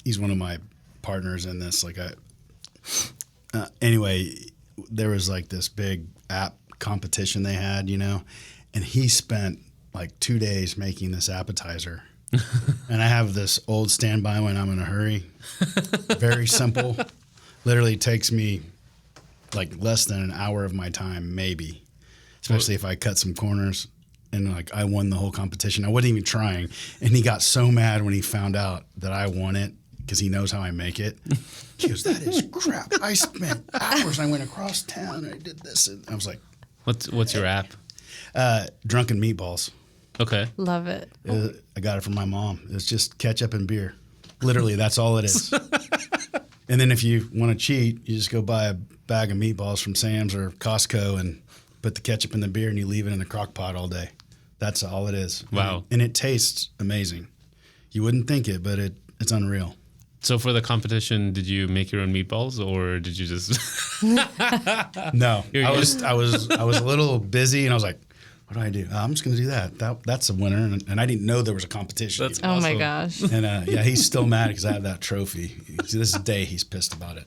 he's one of my partners in this. Like anyway, there was like this big app competition they had, and he spent like 2 days making this appetizer. And I have this old standby when I'm in a hurry. Very simple. Literally takes me like less than an hour of my time, maybe. Especially if I cut some corners. And like I won the whole competition. I wasn't even trying. And he got so mad when he found out that I won it because he knows how I make it. He goes, "That is crap. I spent hours. I went across town and I did this." And I was like, What's your app? Drunken Meatballs. Okay. Love it. I got it from my mom. It's just ketchup and beer. Literally, that's all it is. And then if you want to cheat, you just go buy a bag of meatballs from Sam's or Costco and put the ketchup in the beer and you leave it in the crock pot all day. That's all it is. Wow. And it tastes amazing. You wouldn't think it, but it's unreal. So for the competition, did you make your own meatballs or did you just? No, I was a little busy and I was like, what do I do? I'm just going to do that. That's a winner. And I didn't know there was a competition. That's Oh my awesome. gosh. And yeah, he's still mad because I have that trophy. To this day, he's pissed about it.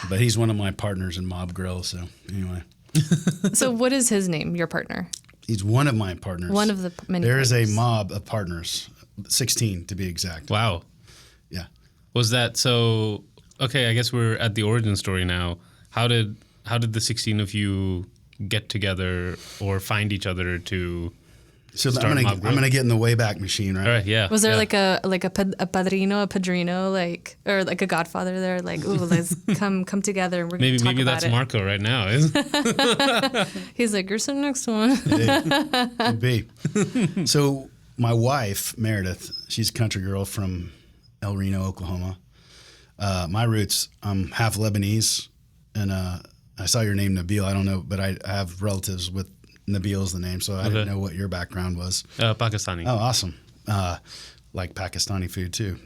But he's one of my partners in Mob Grill. So anyway. So what is his name, your partner? He's one of my partners. One of the many There is a partners. mob of partners, 16 to be exact. Wow. Yeah. Was that so? Okay, I guess we're at the origin story now. How did the 16 of you get together or find each other to? So start I'm Mob Grill? gonna get in the Wayback Machine, right? All right, yeah. Was there yeah. like a padrino, a padrino, like, or like a godfather there? Like, ooh, let's come together and we're gonna talk Maybe about that's it. Marco right now. Isn't it? He's like, you're sitting next to one. Could be. So my wife Meredith, she's a country girl from El Reno, Oklahoma. My roots, I'm half Lebanese, and I saw your name Nabil. I don't know, but I have relatives with Nabil's the name, so I didn't know what your background was. Pakistani. Oh, awesome. Like Pakistani food too.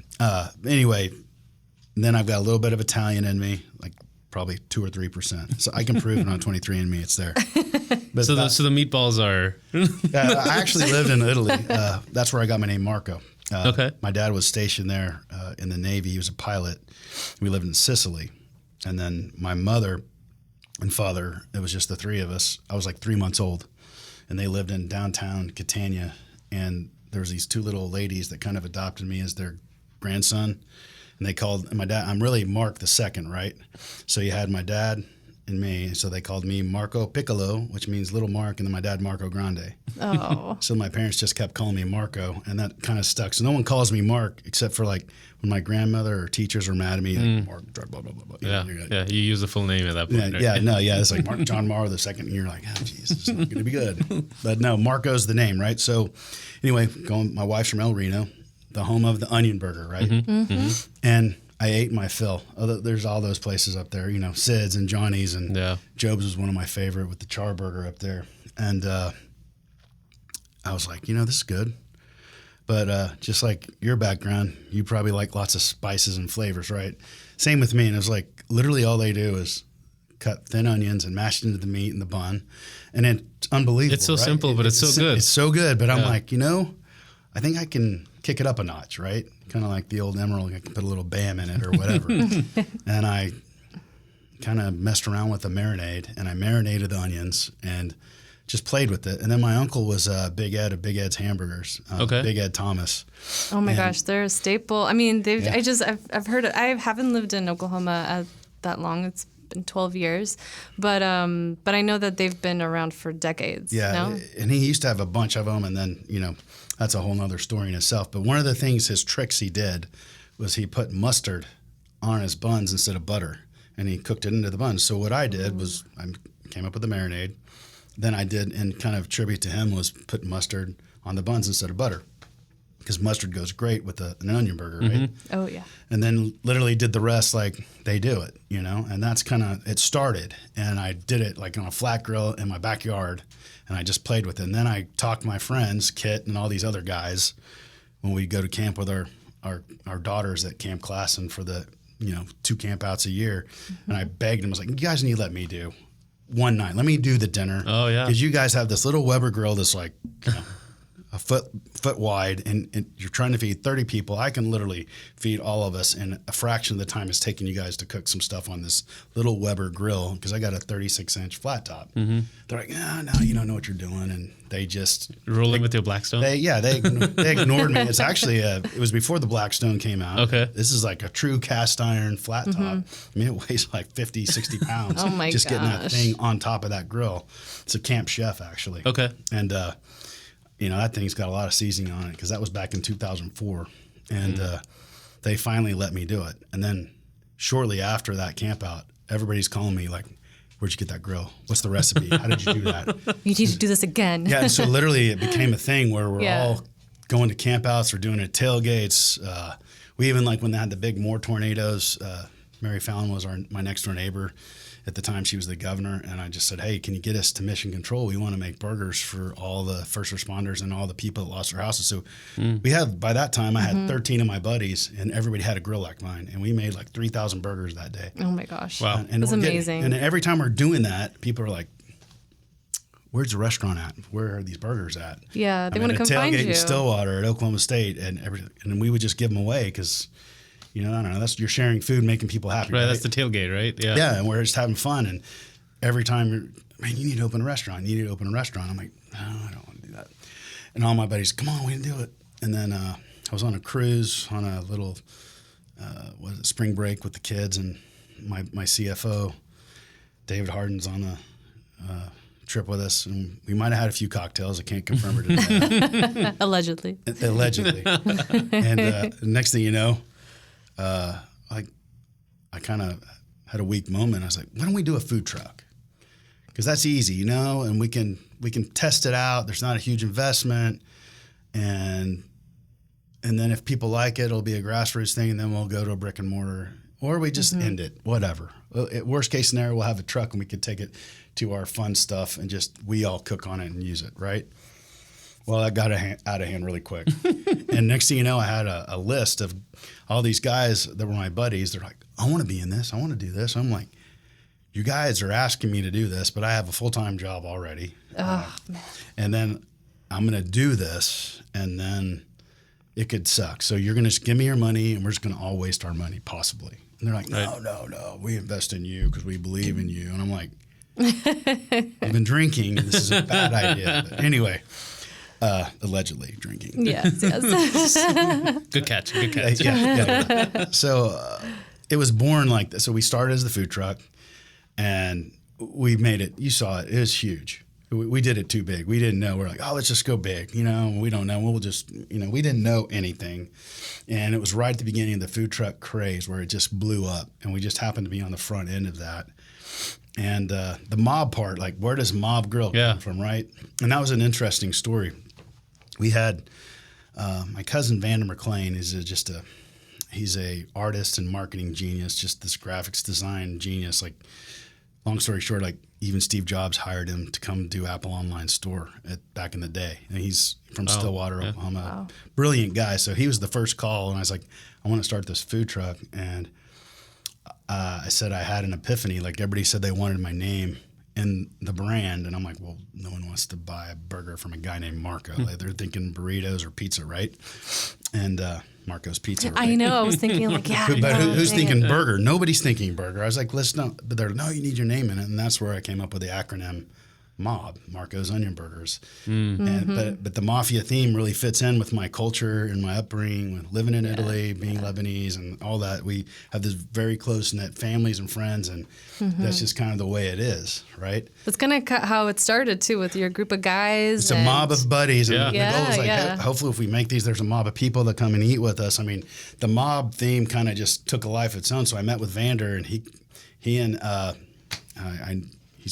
Anyway, then I've got a little bit of Italian in me, like probably 2 or 3%. So I can prove it on 23andMe it's there. But So the meatballs are I actually lived in Italy. That's where I got my name Marco. Okay. My dad was stationed there in the Navy. He was a pilot. We lived in Sicily. And then my mother and father, it was just the three of us. I was like 3 months old. And they lived in downtown Catania. And there was these 2 little ladies that kind of adopted me as their grandson. And they called my dad, I'm really Mark the second, right? So you had my dad and me. So they called me Marco Piccolo, which means little Mark, and then my dad Marco Grande. Oh. So my parents just kept calling me Marco, and that kind of stuck. So no one calls me Mark except for like when my grandmother or teachers were mad at me, like, Mark, blah, blah, blah, blah. yeah. You use the full name at that point. Yeah, right? it's like Mark John Morrow the second, and you're like, oh, geez, this is not going to be good. But no, Marco's the name, right? So anyway, my wife's from El Reno, the home of the onion burger, right? Mm-hmm. And I ate my fill. There's all those places up there, Sid's and Johnny's, and Job's was one of my favorite with the char burger up there. And I was like, this is good. But just like your background, you probably like lots of spices and flavors, right? Same with me. And it was like literally all they do is cut thin onions and mash it into the meat and the bun. And it's unbelievable. It's so right? simple, but it's so good. It's so good. But I'm like, I think I can kick it up a notch, right? Kind of like the old Emerald. I can put a little Bam in it or whatever. And I kind of messed around with the marinade, and I marinated the onions and just played with it. And then my uncle was Big Ed of Big Ed's Hamburgers, Big Ed Thomas. Oh my gosh, they're a staple. I mean, I've heard it. I haven't lived in Oklahoma that long. It's been 12 years, but I know that they've been around for decades. Yeah, no? And he used to have a bunch of them, and then that's a whole nother story in itself. But one of the things, his tricks he did was he put mustard on his buns instead of butter, and he cooked it into the buns. So what I did was I came up with the marinade. Then I did, and kind of tribute to him, was put mustard on the buns instead of butter, because mustard goes great with an onion burger, right? Oh, yeah. And then literally did the rest like they do it, and that's kind of, it started. And I did it like on a flat grill in my backyard, and I just played with it. And then I talked my friends, Kit and all these other guys, when we go to camp with our daughters at Camp Classen for the, 2 camp outs a year. And I begged them, I was like, you guys need to let me do one night. Let me do the dinner. Oh, yeah. Because you guys have this little Weber grill that's like, a foot wide, and you're trying to feed 30 people, I can literally feed all of us in a fraction of the time it's taking you guys to cook some stuff on this little Weber grill, because I got a 36-inch flat top. Mm-hmm. They're like, no, you don't know what you're doing, and they just rolling with your Blackstone. They ignored me. It's actually it was before the Blackstone came out. Okay, this is like a true cast iron flat top. I mean, it weighs like 50, 60 pounds. Oh my just gosh. getting that thing on top of that grill. It's a Camp Chef actually. Okay, and that thing's got a lot of seasoning on it, because that was back in 2004, and they finally let me do it. And then shortly after that camp out, everybody's calling me like, where'd you get that grill? What's the recipe? How did you do that? You need to do this again. Yeah, and so literally it became a thing where we're all going to campouts, we're doing it at tailgates. We even, like when they had the big Moore tornadoes, Mary Fallon was my next door neighbor. At the time, she was the governor, and I just said, hey, can you get us to Mission Control? We want to make burgers for all the first responders and all the people that lost their houses. So we had, by that time, I had 13 of my buddies, and everybody had a grill like mine, and we made like 3,000 burgers that day. Oh my gosh. Wow. And that's amazing. And every time we're doing that, people are like, where's the restaurant at? Where are these burgers at? Yeah, they want to come find you. At tailgate in Stillwater at Oklahoma State, and then we would just give them away, because I don't know. You're sharing food, making people happy. Right, that's the tailgate, right? Yeah. Yeah, and we're just having fun. And every time you need to open a restaurant. You need to open a restaurant. I'm like, no, I don't want to do that. And all my buddies, come on, we can do it. And then I was on a cruise on a little, spring break with the kids, and my CFO, David Harden's on the trip with us, and we might have had a few cocktails. I can't confirm or deny that. Allegedly. And the next thing you know, I kind of had a weak moment. I was like, why don't we do a food truck? Because that's easy, and we can test it out. There's not a huge investment, and then if people like it, it'll be a grassroots thing, and then we'll go to a brick and mortar, or we just end it, whatever. Worst case scenario, we'll have a truck and we could take it to our fun stuff and we all cook on it and use it, right? Well, that got out of hand really quick. And next thing you know, I had a list of all these guys that were my buddies. They're like, I want to be in this. I want to do this. I'm like, you guys are asking me to do this, but I have a full-time job already. Oh, man. And then I'm going to do this, and then it could suck. So you're going to just give me your money, and we're just going to all waste our money, possibly. And they're like, no, we invest in you because we believe in you. And I'm like, I've been drinking. This is a bad idea. But anyway, allegedly drinking. Yes. Good catch. Yeah. So it was born like this. So we started as the food truck, and we made it. You saw it. It was huge. We did it too big. We didn't know. We're like, let's just go big. We don't know. We'll just, we didn't know anything. And it was right at the beginning of the food truck craze where it just blew up. And we just happened to be on the front end of that. And the mob part, like, where does Mob Grill come from, right? And that was an interesting story. We had my cousin Vander McLean is he's a artist and marketing genius, just this graphics design genius. Like, long story short, like, even Steve Jobs hired him to come do Apple Online Store back in the day. And he's from Stillwater, Oklahoma. Wow. Brilliant guy. So he was the first call, and I was like, I want to start this food truck. And I said I had an epiphany. Like, everybody said they wanted my name in the brand. And I'm like, well, no one wants to buy a burger from a guy named Marco. Like, they're thinking burritos or pizza, right? And Marco's Pizza. Right? I know. I was thinking, like, yeah. But who's thinking burger? Nobody's thinking burger. I was like, let's not. But they're, no, you need your name in it. And that's where I came up with the acronym MOB, Marco's Onion Burgers. And but the mafia theme really fits in with my culture and my upbringing, with living in Italy, being Lebanese, and all that. We have this very close-knit families and friends, and that's just kind of the way it is, right? That's kind of how it started, too, with your group of guys. It's a mob of buddies. And the goal is like, yeah. hopefully if we make these, there's a mob of people that come and eat with us. I mean, the mob theme kind of just took a life of its own. So I met with Vander, and he he's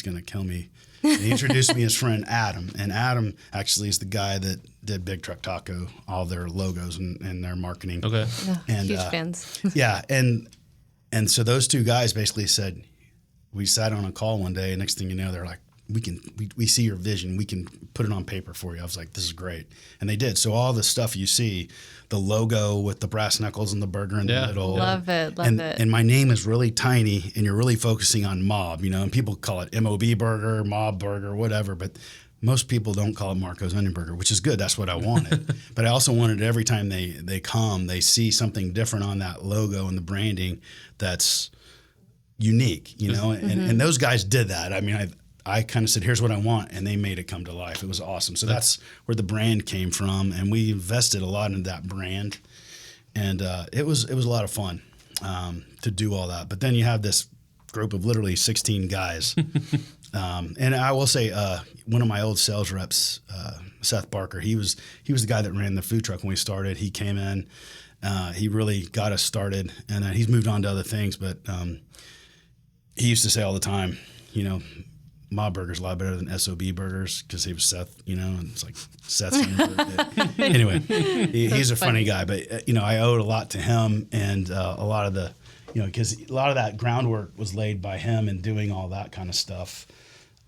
going to kill me. He introduced me as friend Adam, and Adam actually is the guy that did Big Truck Taco, all their logos and their marketing. Okay, and huge fans. Yeah, and so those two guys basically said, we sat on a call one day, and next thing you know, they're like, we see your vision, we can put it on paper for you. I was like, this is great, and they did. So all the stuff you see, the logo with the brass knuckles and the burger in the middle. Love it. And my name is really tiny, and you're really focusing on mob, and people call it MOB burger, mob burger, whatever. But most people don't call it Marco's Onion Burger, which is good. That's what I wanted. But I also wanted every time they come, they see something different on that logo and the branding that's unique, you know. And those guys did that. I mean, I kind of said, here's what I want, and they made it come to life. It was awesome. So that's where the brand came from, and we invested a lot in that brand, and it was a lot of fun to do all that. But then you have this group of literally 16 guys, and I will say one of my old sales reps, Seth Barker, he was the guy that ran the food truck when we started. He came in, he really got us started, and he's moved on to other things. But he used to say all the time, you know, Ma Burger's a lot better than SOB Burgers, because he was Seth, you know, and it's like Seth's anyway, he's a funny guy, but you know, I owed a lot to him, and a lot of the, you know, because a lot of that groundwork was laid by him and doing all that kind of stuff.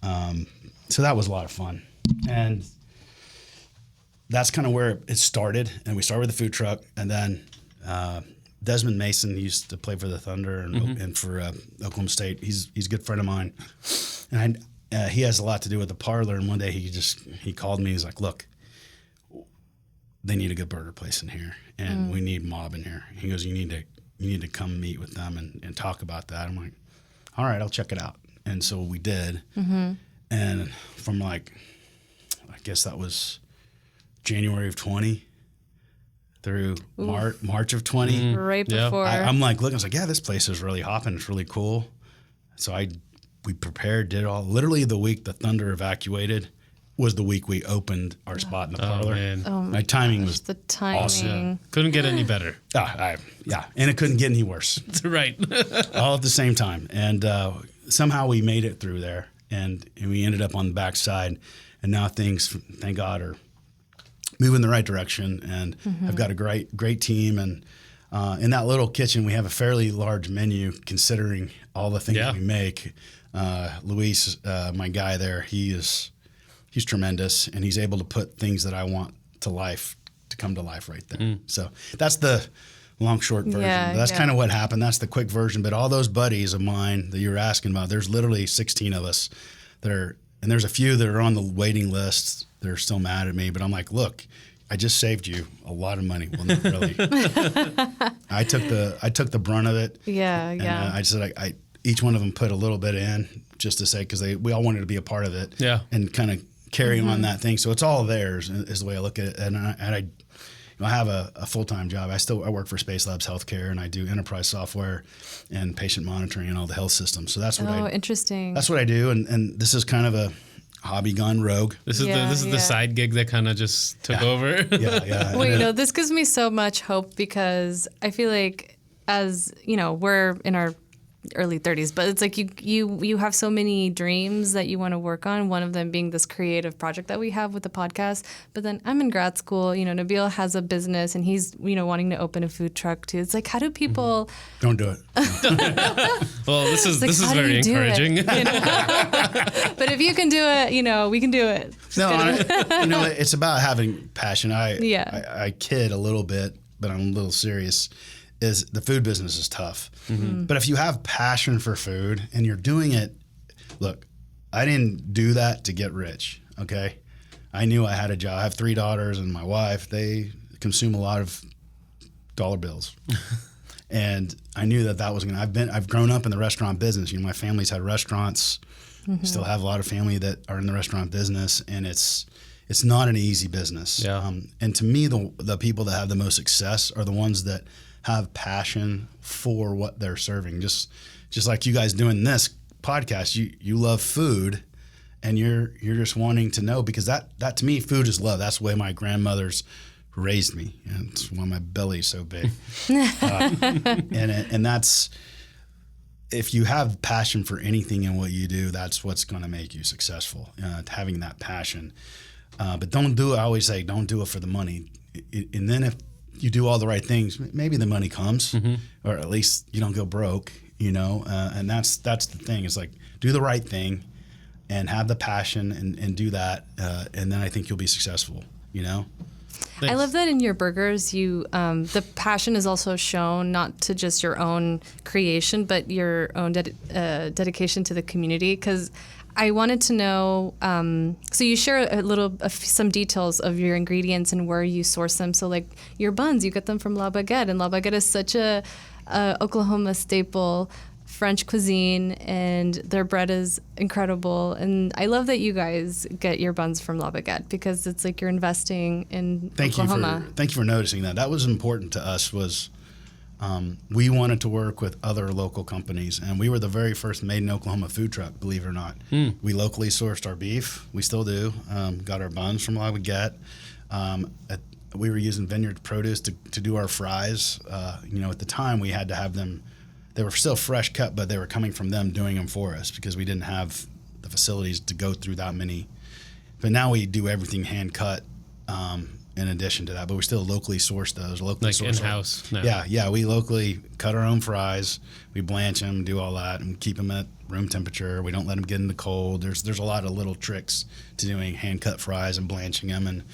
So that was a lot of fun, and that's kind of where it started. And we started with the food truck, and then Desmond Mason used to play for the Thunder and for Oklahoma State. He's a good friend of mine, and he has a lot to do with the parlor. And one day he called me. He's like, "Look, they need a good burger place in here, and we need mob in here." He goes, "You need to come meet with them and talk about that." I'm like, "All right, I'll check it out." And so we did, and from like, I guess that was January of 20 through March of 20. Right before. I'm like, look, I was like, yeah, this place is really hopping. It's really cool. So we prepared, did all. Literally the week the Thunder evacuated was the week we opened our spot in the parlor. Man. My timing was the timing. awesome. Couldn't get any better. Yeah, and it couldn't get any worse. Right. All at the same time. And somehow we made it through there, and we ended up on the backside. And now things, thank God, are moving the right direction, and I've got a great team. And in that little kitchen, we have a fairly large menu considering all the things that we make. Luis, my guy there, he's tremendous, and he's able to put things that I want to come to life right there. So that's the long, short version. That's kind of what happened. That's the quick version. But all those buddies of mine that you were asking about, there's literally 16 of us and there's a few that are on the waiting list. They're still mad at me, but I'm like, look, I just saved you a lot of money. Well, not really. I took the brunt of it. And, I said each one of them put a little bit in just to say, because we all wanted to be a part of it. Yeah. And kind of carry on that thing. So it's all theirs is the way I look at it. And I have a full-time job. I work for Space Labs Healthcare, and I do enterprise software and patient monitoring and all the health systems. So that's what interesting. That's what I do. And this is kind of a hobby gone rogue. This is the side gig that kind of just took over. Well, this gives me so much hope, because I feel like, as you know, we're in our early 30s, but it's like you have so many dreams that you want to work on, one of them being this creative project that we have with the podcast. But then I'm in grad school, you know, Nabil has a business, and he's, you know, wanting to open a food truck too. It's like, how do people Don't do it. Well, this is very encouraging. You know? But if you can do it, you know, we can do it. You know, it's about having passion. I kid a little bit, but I'm a little serious. Is the food business is tough. But if you have passion for food and you're doing it, look, I didn't do that to get rich, okay? I knew I had a job. I have 3 daughters and my wife. They consume a lot of dollar bills. And I knew that was I've grown up in the restaurant business. You know, my family's had restaurants. Still have a lot of family that are in the restaurant business, and it's not an easy business. And to me, the people that have the most success are the ones that have passion for what they're serving. Just like you guys doing this podcast, you love food, and you're just wanting to know, because that to me, food is love. That's the way my grandmothers raised me, and it's why my belly's so big. And that's, if you have passion for anything in what you do, that's what's going to make you successful. Having that passion, but don't do it. I always say, don't do it for the money. And then if you do all the right things, maybe the money comes, or at least you don't go broke, you know. And that's the thing. It's like, do the right thing and have the passion and do that, and then I think you'll be successful, you know. Thanks. I love that in your burgers, you the passion is also shown, not to just your own creation, but your own dedication to the community. Because I wanted to know, so you share some details of your ingredients and where you source them. So like your buns, you get them from La Baguette, and La Baguette is such a Oklahoma staple French cuisine, and their bread is incredible. And I love that you guys get your buns from La Baguette, because it's like you're investing in Oklahoma. Thank you for noticing that. That was important to us. We wanted to work with other local companies, and we were the very first made in Oklahoma food truck, believe it or not. We locally sourced our beef. We still do. Got our buns from La Baguette. We were using vineyard produce to do our fries. At the time we had to have them. They were still fresh cut, but they were coming from them doing them for us, because we didn't have the facilities to go through that many. But now we do everything hand cut. In addition to that, but we still locally source those. Like in-house now. Yeah. We locally cut our own fries. We blanch them, do all that, and keep them at room temperature. We don't let them get in the cold. There's a lot of little tricks to doing hand-cut fries and blanching them and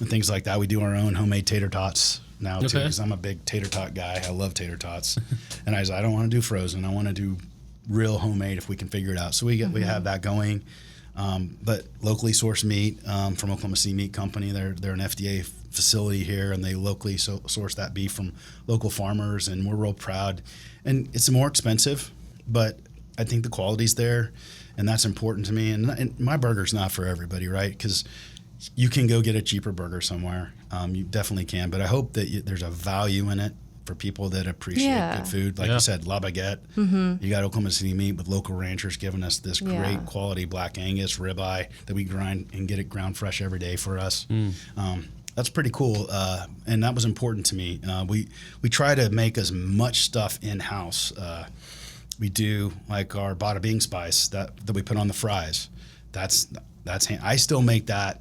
things like that. We do our own homemade tater tots now, too, because I'm a big tater tot guy. I love tater tots. And I don't want to do frozen. I want to do real homemade if we can figure it out. So we have that going. But locally sourced meat from Oklahoma City Meat Company. They're an FDA facility here, and they locally source that beef from local farmers, and we're real proud. And it's more expensive, but I think the quality's there, and that's important to me. And my burger's not for everybody, right? Because you can go get a cheaper burger somewhere. You definitely can, but I hope that there's a value in it for people that appreciate good food. Like you said, La Baguette. You got Oklahoma City Meat with local ranchers giving us this great quality Black Angus ribeye that we grind and get it ground fresh every day for us. That's pretty cool, and that was important to me. We try to make as much stuff in-house. We do like our bada bing spice that we put on the fries. I still make that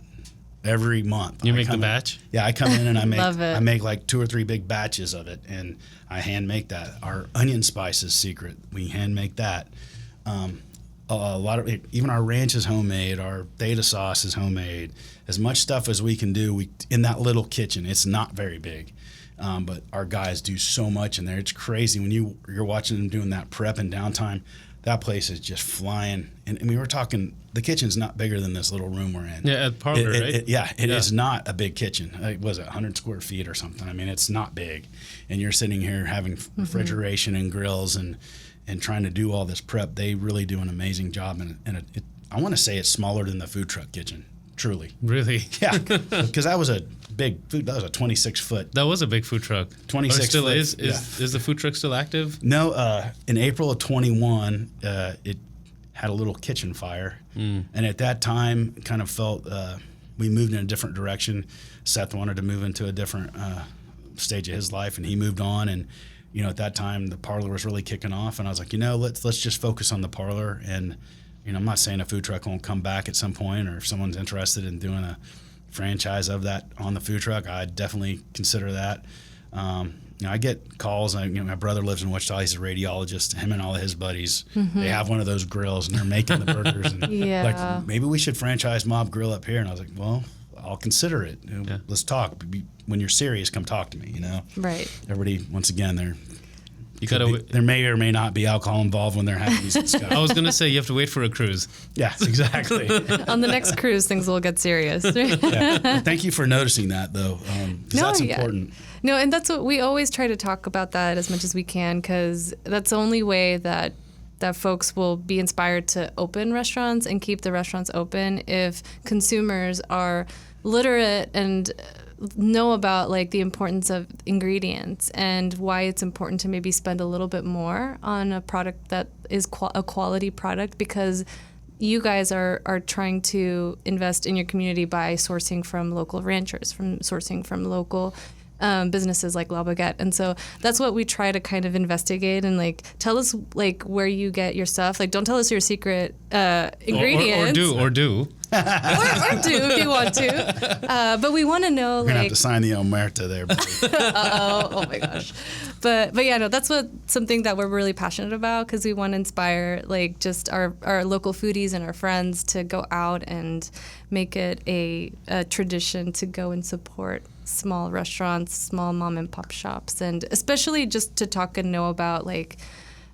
every month. You make the batch? Yeah, I come in and I make like 2 or 3 big batches of it, and I hand make that. Our onion spice is secret. We hand make that. A lot of even our ranch is homemade. Our theta sauce is homemade. As much stuff as we can do in that little kitchen. It's not very big, but our guys do so much in there. It's crazy when you're watching them doing that prep and downtime. That place is just flying. And we were talking, the kitchen's not bigger than this little room we're in. Yeah, at Parlor, right? It is not a big kitchen. It was 100 square feet or something. I mean, it's not big. And you're sitting here having refrigeration and grills and trying to do all this prep. They really do an amazing job. And I want to say it's smaller than the food truck kitchen, truly. Really? Yeah, because that was a big food. That was a 26-foot. That was a big food truck. 26 still foot, is. Is the food truck still active? No. In April of 21, it had a little kitchen fire, and at that time, kind of felt we moved in a different direction. Seth wanted to move into a different stage of his life, and he moved on. And at that time, the parlor was really kicking off, and I was like, let's just focus on the parlor. And I'm not saying a food truck won't come back at some point, or if someone's interested in doing a franchise of that on the food truck, I'd definitely consider that. I get calls. My brother lives in Wichita. He's a radiologist. Him and all of his buddies, they have one of those grills, and they're making the burgers. And like, maybe we should franchise Mob Grill up here. And I was like, well, I'll consider it. Let's talk. When you're serious, come talk to me. Right. Everybody, once again, there may or may not be alcohol involved when they're having these discussions. I was going to say you have to wait for a cruise. Yes, exactly. On the next cruise, things will get serious. Well, thank you for noticing that, though, because that's important. No, and that's what we always try to talk about that as much as we can, because that's the only way that folks will be inspired to open restaurants and keep the restaurants open if consumers are literate and know about like the importance of ingredients and why it's important to maybe spend a little bit more on a product that is a quality product, because you guys are trying to invest in your community by sourcing from local ranchers, from sourcing from local businesses like La Baguette. And so that's what we try to kind of investigate and like tell us like where you get your stuff. Like don't tell us your secret ingredients. Or do. or do if you want to. But we want to know. We're gonna have to sign the omerta there. Oh my gosh. But yeah, no, that's something that we're really passionate about, because we want to inspire like just our local foodies and our friends to go out and make it a tradition to go and support small restaurants, small mom and pop shops, and especially just to talk and know about like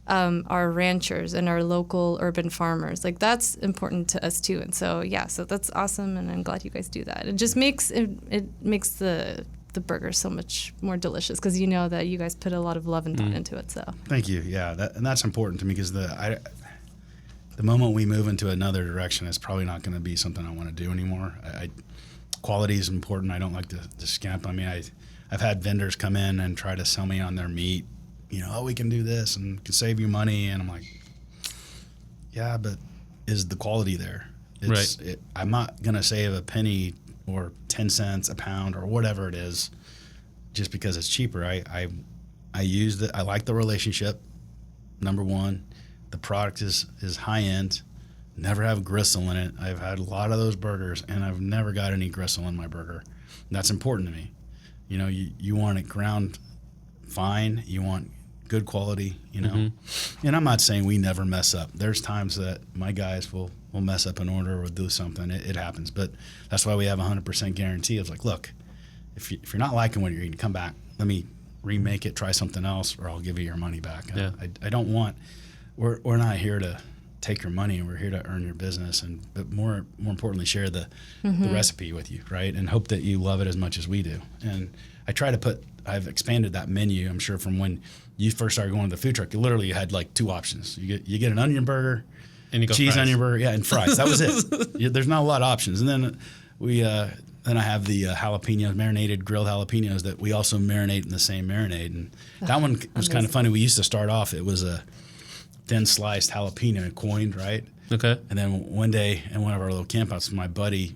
our ranchers and our local urban farmers. Like that's important to us too. And so so that's awesome, and I'm glad you guys do that. It just makes it makes the burger so much more delicious because you know that you guys put a lot of love and thought into it. So thank you. Yeah, and that's important to me because the moment we move into another direction, it's probably not going to be something I want to do anymore. Quality is important. I don't like to skimp. I mean, I've had vendors come in and try to sell me on their meat. We can do this and can save you money. And I'm like, yeah, but is the quality there? Right. I'm not going to save a penny or 10 cents a pound or whatever it is just because it's cheaper. I use I like the relationship, number one. The product is high end, never have gristle in it. I've had a lot of those burgers, and I've never got any gristle in my burger. And that's important to me. You want it ground fine. You want good quality, And I'm not saying we never mess up. There's times that my guys will mess up an order or do something. It happens. But that's why we have 100% guarantee. It's like, look, if you're not liking what you're eating, come back. Let me remake it, try something else, or I'll give you your money back. Yeah. I don't want – we're not here to take your money. We're here to earn your business, but more importantly, share the recipe with you, right? And hope that you love it as much as we do. And I try to I've expanded that menu. I'm sure from when you first started going to the food truck, you literally had like two options. You get an onion burger, and you go cheese fries. onion burger, and fries. That was it. There's not a lot of options. And then then I have the jalapenos, marinated grilled jalapenos that we also marinate in the same marinade. And that one was kind of funny. We used to start off, it was a thin sliced jalapeno coined, right? Okay. And then one day in one of our little campouts, my buddy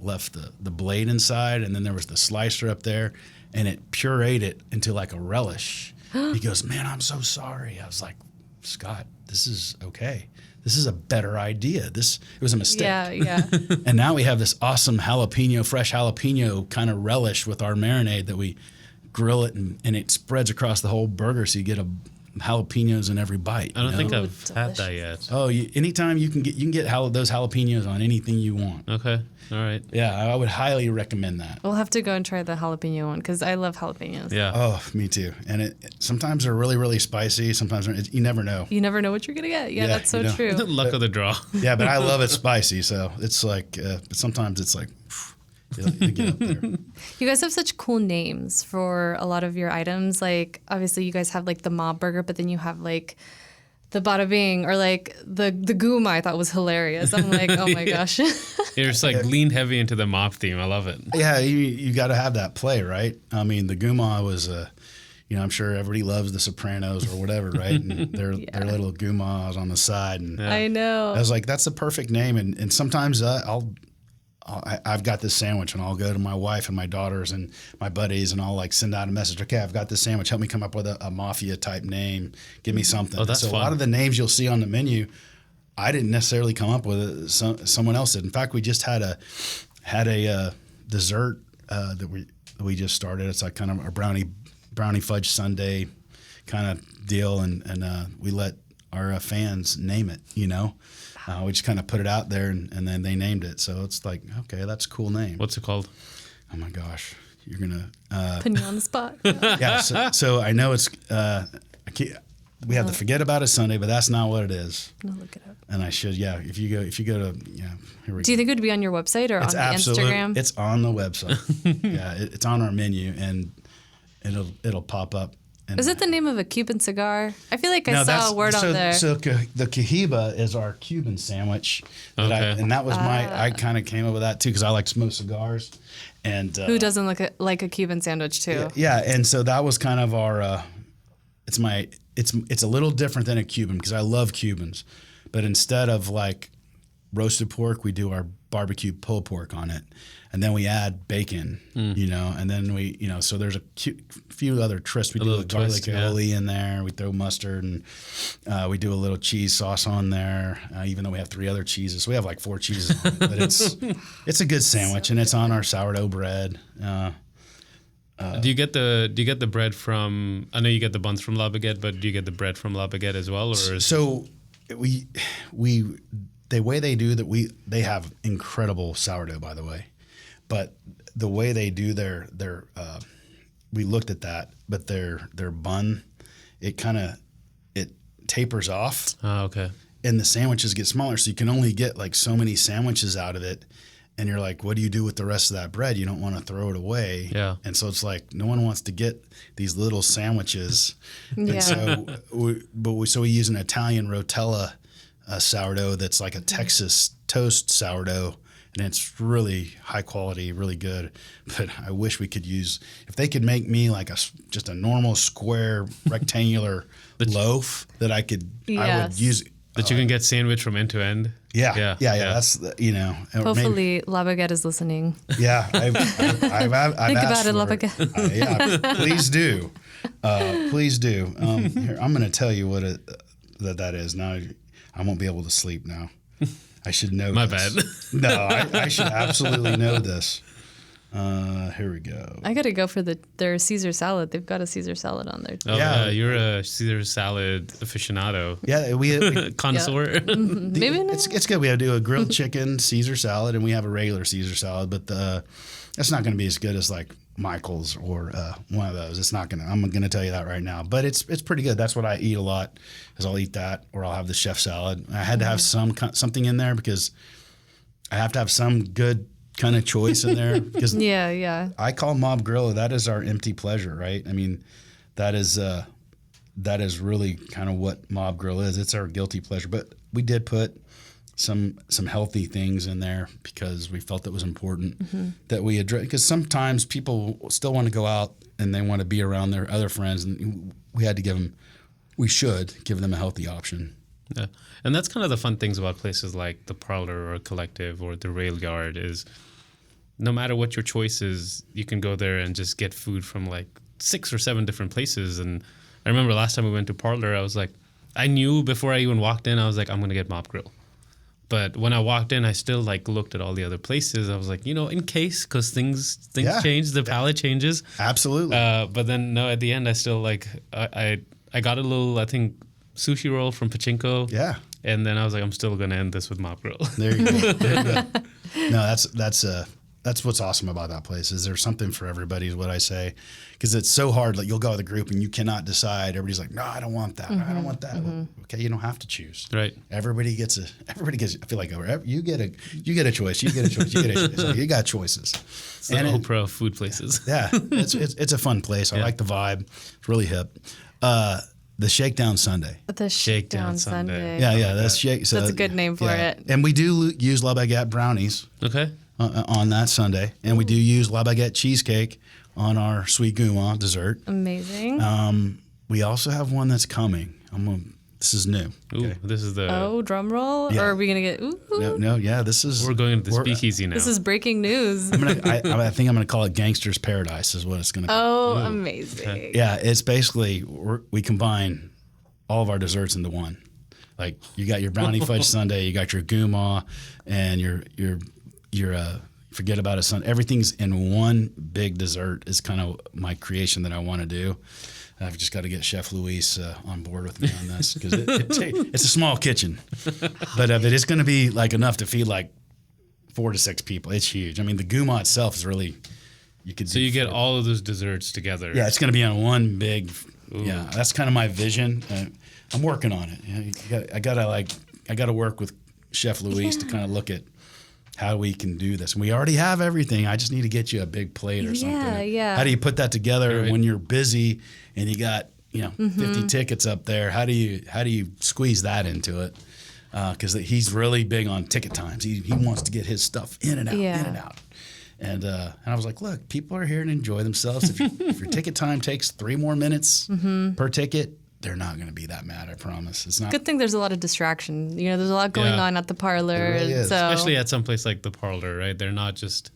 left the blade inside, and then there was the slicer up there, and it pureed it into like a relish. He goes, man, I'm so sorry. I was like, Scott, this is okay. This is a better idea. It was a mistake. Yeah. And now we have this awesome fresh jalapeno kind of relish with our marinade that we grill it, and it spreads across the whole burger, so you get jalapenos in every bite. I don't think I've Delicious. had that yet. Oh, anytime you can get those jalapenos on anything you want. Okay. All right. Yeah, I would highly recommend that. We'll have to go and try the jalapeno one because I love jalapenos. Yeah. Oh, me too. And sometimes they're really, really spicy. Sometimes you never know. You never know what you're going to get. Yeah, that's so true. Luck of the draw. Yeah, but I love it spicy. So it's like, but sometimes it's like, you get up there. You guys have such cool names for a lot of your items. Like, obviously, you guys have like the mob burger, but then you have like the bada bing or like the gooma. I thought was hilarious. I'm like, oh my gosh. You're just like leaned heavy into the mob theme. I love it. Yeah, you got to have that play, right? I mean, the gooma was I'm sure everybody loves the Sopranos or whatever, right? And their little goomas on the side. And I know. I was like, that's the perfect name. And sometimes I've got this sandwich, and I'll go to my wife and my daughters and my buddies, and I'll like send out a message. Okay, I've got this sandwich. Help me come up with a mafia type name. Give me something. Oh, that's so fun. A lot of the names you'll see on the menu, I didn't necessarily come up with it. Someone else did. In fact, we just had a dessert that we just started. It's like kind of a brownie fudge sundae kind of deal, and we let our fans name it. We just kind of put it out there, and then they named it. So it's like, okay, that's a cool name. What's it called? Oh my gosh, you're gonna Putting you on the spot. yeah. So I know it's we have to forget about it Sunday, but that's not what it is. I'll look it up. And I should, if you go to here we Do you think it would be on your website or It's on the Instagram? It's on the website. Yeah, it's on our menu, and it'll pop up. And Is it the name of a Cuban cigar? I feel like I saw a word on there. So the Cohiba is our Cuban sandwich, and that was I kind of came up with that too because I like smoked cigars, and Who doesn't look like a Cuban sandwich too? yeah, and so that was kind of our. It's a little different than a Cuban because I love Cubans, but instead of like roasted pork, we do our barbecue pulled pork on it, and then we add bacon, and then we, so there's a few other twists. We do a garlic aioli in there. We throw mustard, and we do a little cheese sauce on there. Even though we have 3 other cheeses, so we have like 4 cheeses on it. But it's a good sandwich, and it's on our sourdough bread. Do you get the bread from? I know you get the buns from La Baguette, but do you get the bread from La Baguette as well, or so we the way they do that, they have incredible sourdough, by the way, but the way they do their we looked at that, but their bun, it tapers off. Oh, okay. And the sandwiches get smaller, so you can only get like so many sandwiches out of it. And you're like, what do you do with the rest of that bread? You don't want to throw it away. Yeah. And so it's like no one wants to get these little sandwiches. Yeah. And so we use an Italian rotella sourdough that's like a Texas toast sourdough, and it's really high quality, really good. But I wish we could use, if they could make me like just a normal square rectangular loaf that I could, I would use. That you can get sandwich from end to end. Yeah. That's, you know. Hopefully La Baguette is listening. Yeah. I've Think asked about it, La for Baguette. yeah, please do. Please do. Here, I'm going to tell you what that is. Now I won't be able to sleep now. I should know My this. bad. No, I should absolutely know this. Here we go. I got to go for their Caesar salad. They've got a Caesar salad on there. Oh, Yeah. yeah. You're a Caesar salad aficionado. Yeah, we Connoisseur. Maybe not. it's good. We do a grilled chicken Caesar salad, and we have a regular Caesar salad, but that's not going to be as good as like Michael's or one of those. It's not going to. I'm going to tell you that right now. But it's pretty good. That's what I eat a lot. Is I'll eat that, or I'll have the chef salad. I had to have something in there because I have to have some good kind of choice in there because Yeah. I call Mob Grilla, that is our empty pleasure, right? I mean, that is really kind of what Mob Grill is. It's our guilty pleasure. But we did put some healthy things in there because we felt it was important that we address. Because sometimes people still want to go out and they want to be around their other friends, and we should give them a healthy option. Yeah. And that's kind of the fun things about places like the Parlor or Collective or the Rail Yard is no matter what your choice is, you can go there and just get food from like 6 or 7 different places. And I remember last time we went to Parlor, I was like, I knew before I even walked in, I was like, I'm going to get Mob Grill. But when I walked in, I still like looked at all the other places. I was like, in case, because things change, the palate changes. Absolutely. But then no, at the end, I still like I got a little, I think, sushi roll from Pachinko. Yeah. And then I was like, I'm still going to end this with Mob Grill. There you go. There you go. No, that's what's awesome about that place is there's something for everybody is what I say. Because it's so hard. Like you'll go with a group and you cannot decide. Everybody's like, no, I don't want that. I don't want that. Well, okay, you don't have to choose. Right. Everybody gets. I feel like you get a choice. You get a choice. You get a choice. So you got choices. It's the Oprah of food places. Yeah, it's a fun place. I like the vibe. It's really hip. The Shakedown Sunday. The Shakedown Sunday. Yeah, that's shake. So, That's a good name for it. And we do use La Baguette brownies Okay. on that Sunday, and we do use La Baguette cheesecake on our sweet gourmand dessert. Amazing. We also have one that's coming. This is new. Ooh, this is the. Oh, drum roll? Yeah. Or are we going to get ooh? No, yeah, this is. We're going to the speakeasy now. This is breaking news. I think I'm gonna call it Gangster's Paradise. Is what it's gonna be. Oh, amazing. Yeah, it's basically we combine all of our desserts into one. Like you got your brownie fudge sundae, you got your gourmand, and your forget about it sundae. Everything's in one big dessert. Is kind of my creation that I want to do. I've just got to get Chef Luis on board with me on this because it's a small kitchen, but it is going to be like enough to feed like 4 to 6 people. It's huge. I mean, the gourmand itself is really So you get all of those desserts together. Yeah, it's going to be on one big. Ooh. Yeah, that's kind of my vision. I'm working on it. I gotta work with Chef Luis to kind of look at how we can do this. And we already have everything. I just need to get you a big plate or something. Yeah. How do you put that together when you're busy and you got 50 tickets up there? How do you squeeze that into it? Because he's really big on ticket times. He wants to get his stuff in and out, in and out. And I was like, look, people are here to enjoy themselves. If your ticket time takes 3 more minutes per ticket, they're not going to be that mad. I promise. It's not. Good thing there's a lot of distraction. There's a lot going on at the Parlor. There really is. So. Especially at some place like the Parlor, right? They're not just.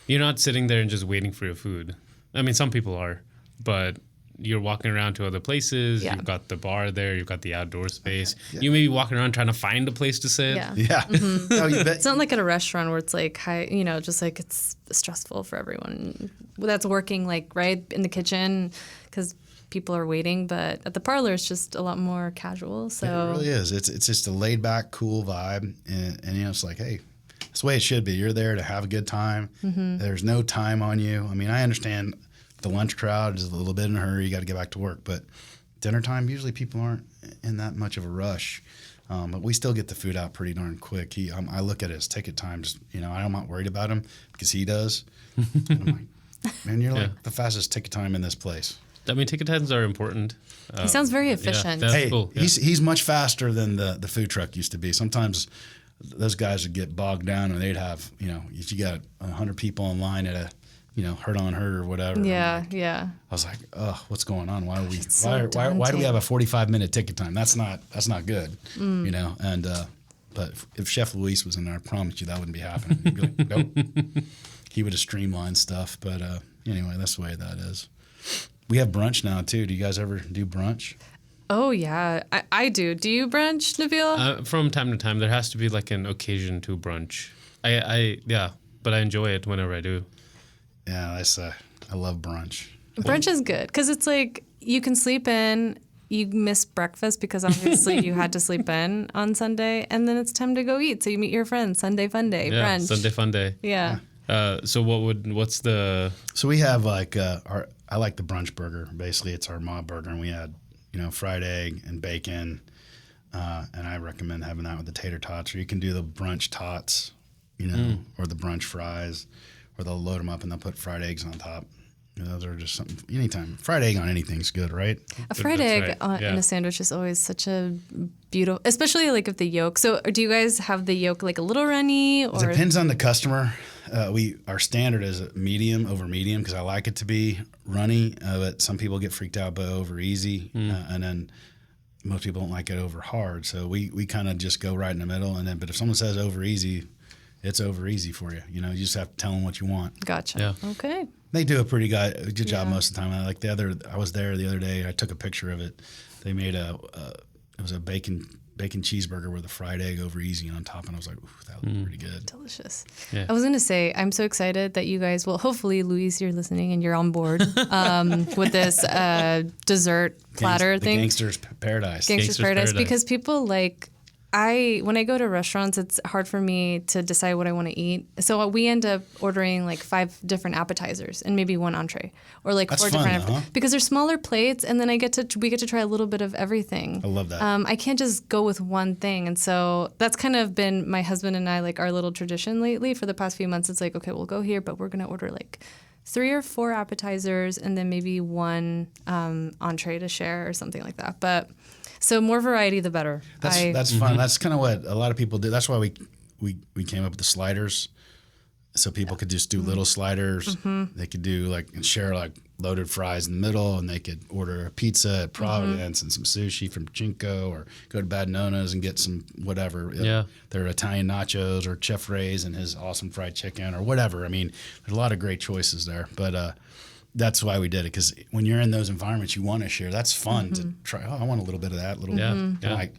You're not sitting there and just waiting for your food. I mean, some people are, but you're walking around to other places. Yeah. You've got the bar there. You've got the outdoor space. Yeah. You may be walking around trying to find a place to sit. Yeah. Yeah. Oh, you bet. It's not like at a restaurant where it's like high, just like it's stressful for everyone that's working like right in the kitchen because people are waiting. But at the Parlor, it's just a lot more casual. So it really is. It's just a laid back, cool vibe, and it's like, hey, that's the way it should be. You're there to have a good time. There's no time on you. I mean, I understand the lunch crowd is a little bit in a hurry. You got to get back to work, but dinner time, usually people aren't in that much of a rush. But we still get the food out pretty darn quick. I look at his ticket times. I'm not worried about him because he does. And I'm like, man, you're like the fastest ticket time in this place. I mean, ticket times are important. He sounds very efficient. That's Hey, cool. Yeah. he's much faster than the food truck used to be. Sometimes those guys would get bogged down and they'd have, if you got 100 people in line at a, herd on herd or whatever. Yeah, Like, yeah. I was like, oh, what's going on? Why are we? so Why do we daunting. have a 45-minute ticket time? That's not good. And but if Chef Luis was in there, I promise you that wouldn't be happening. He'd be like, nope. He would have streamlined stuff. But anyway, that's the way that is. We have brunch now too. Do you guys ever do brunch? Oh yeah, I do. Do you brunch, Nabil? From time to time, there has to be like an occasion to brunch. But I enjoy it whenever I do. Yeah, I love brunch. Brunch is good because it's like you can sleep in. You miss breakfast because obviously you had to sleep in on Sunday, and then it's time to go eat. So you meet your friends. Sunday fun day, Yeah, brunch. Sunday fun day. Yeah. So what's the? So we have like I like the brunch burger. Basically, it's our mob burger, and we had fried egg and bacon, and I recommend having that with the tater tots. Or you can do the brunch tots, or the brunch fries, or they'll load them up and they'll put fried eggs on top. Those are just something. Anytime fried egg on anything's good, right? A fried egg right. in a sandwich is always such a beautiful, especially like if the yolk. So do you guys have the yolk like a little runny or? It depends on the customer. Our standard is medium over medium because I like it to be runny, but some people get freaked out by over easy, and then most people don't like it over hard. So we kind of just go right in the middle, but if someone says over easy, it's over easy for you. You just have to tell them what you want. Gotcha. Yeah. Okay. They do a pretty good job most of the time. I was there the other day. I took a picture of it. They made it was a bacon cheeseburger with a fried egg over easy on top, and I was like, ooh, that looked pretty good. Delicious. Yeah. I was going to say, I'm so excited that you guys will, hopefully, Luis, you're listening and you're on board with this dessert platter The thing. Gangster's Paradise. Gangster's Paradise. Paradise. Because people when I go to restaurants, it's hard for me to decide what I want to eat. So we end up ordering like 5 different appetizers and maybe 1 entree, or like That's 4 fun, different though, huh? because they're smaller plates, and then we get to try a little bit of everything. I love that. I can't just go with one thing, and so that's kind of been my husband and I like our little tradition lately for the past few months. It's like, okay, we'll go here, but we're gonna order like 3 or 4 appetizers and then maybe 1 entree to share or something like that. But so more variety, the better. That's fun. That's kind of what a lot of people do. That's why we came up with the sliders, so people could just do little sliders. They could do and share loaded fries in the middle, and they could order a pizza at Providence and some sushi from Cinco, or go to Bad Nona's and get some whatever. Yeah. Their Italian nachos, or Chef Ray's and his awesome fried chicken, or whatever. I mean, there's a lot of great choices there, but. That's why we did it, because when you're in those environments, you want to share. That's fun to try. Oh, I want a little bit of that. Like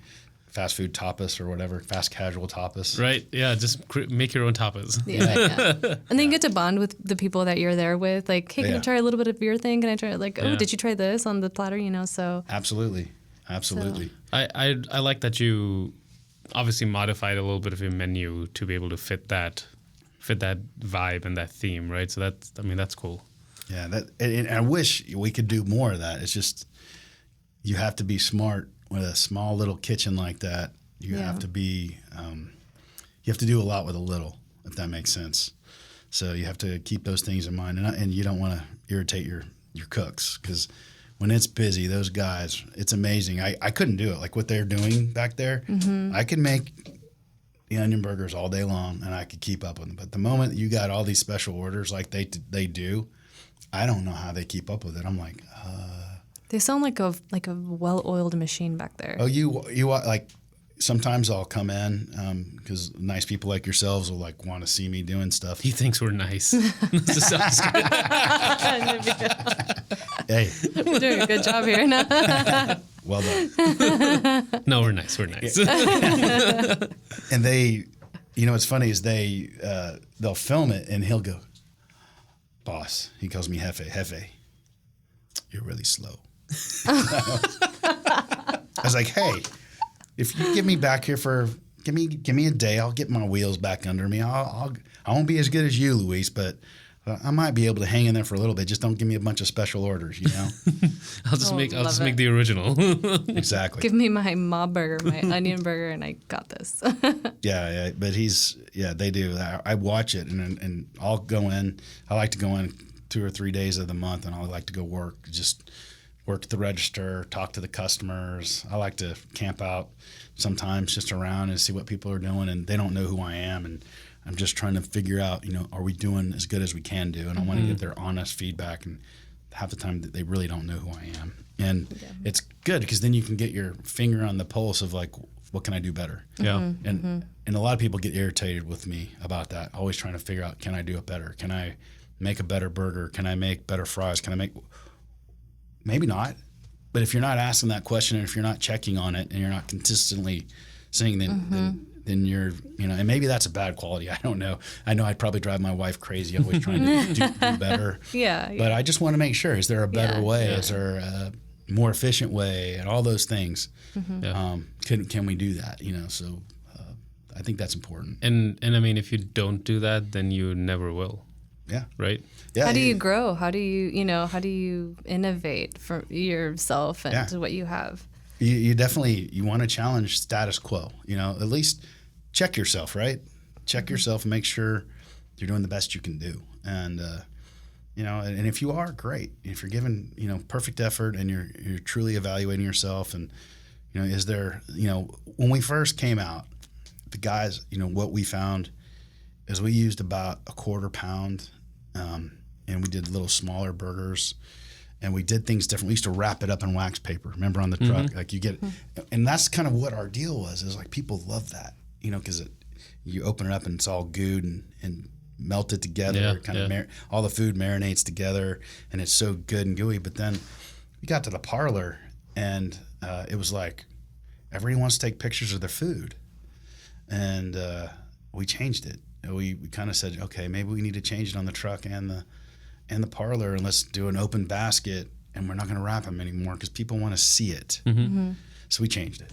fast food tapas or whatever, fast casual tapas. Right. Yeah. Just make your own tapas. Yeah. And then you get to bond with the people that you're there with. Like, hey, can I try a little bit of your thing? Can I try oh, did you try this on the platter? So Absolutely. I like that you obviously modified a little bit of your menu to be able to fit that vibe and that theme, right? So that's cool. Yeah, and I wish we could do more of that. It's just you have to be smart with a small little kitchen like that. You have to be you have to do a lot with a little, if that makes sense. So you have to keep those things in mind, and you don't want to irritate your cooks, because when it's busy, those guys, it's amazing. I couldn't do it like what they're doing back there. I could make the onion burgers all day long, and I could keep up with them. But the moment you got all these special orders like they do, I don't know how they keep up with it. I'm like, they sound like a well-oiled machine back there. oh, you sometimes I'll come in because nice people like yourselves will want to see me doing stuff. He thinks we're nice. This sounds good. Hey, You're doing a good job here. well done. No, we're nice. We're nice. And they, what's funny is they'll film it, and he'll go, boss, he calls me Jefe, you're really slow. I was like, hey, if you give me back here give me a day, I'll get my wheels back under me. I won't be as good as you, Luis, but I might be able to hang in there for a little bit. Just don't give me a bunch of special orders, you know? I'll just make the original. Exactly. Give me my mob burger, my onion burger, and I got this. Yeah, but they do. I watch it, and I'll go in. I like to go in 2 or 3 days of the month, and I like to go work at the register, talk to the customers. I like to camp out sometimes just around and see what people are doing, and they don't know who I am, and I'm just trying to figure out, are we doing as good as we can do? And I want to get their honest feedback, and half the time they really don't know who I am. And it's good because then you can get your finger on the pulse of like, what can I do better? Yeah. And a lot of people get irritated with me about that, always trying to figure out, can I do it better? Can I make a better burger? Can I make better fries? Can I make... Maybe not. But if you're not asking that question, and if you're not checking on it, and you're not consistently saying, then you're, and maybe that's a bad quality. I don't know. I know I'd probably drive my wife crazy, always trying to do better. Yeah. But I just want to make sure, is there a better way? Yeah. Is there a more efficient way? And all those things. Can we do that? So I think that's important. And I mean, if you don't do that, then you never will. Yeah. Right? Yeah. How do you grow? How do you innovate for yourself and what you have? You definitely, you want to challenge status quo, at least check yourself, right? Check yourself and make sure you're doing the best you can do. And, and if you are, great. If you're giving, perfect effort and you're truly evaluating yourself and, is there, when we first came out, the guys, what we found is we used about a 1/4 pound, and we did little smaller burgers, and we did things different. We used to wrap it up in wax paper. Remember on the truck, like you get, and that's kind of what our deal was. Is like people love that, because you open it up and it's all gooed and melted together. All the food marinates together, and it's so good and gooey. But then we got to the parlor, and it was like everybody wants to take pictures of their food, and we changed it. We kind of said, okay, maybe we need to change it on the truck and the parlor, and let's do an open basket, and we're not going to wrap them anymore because people want to see it. So we changed it.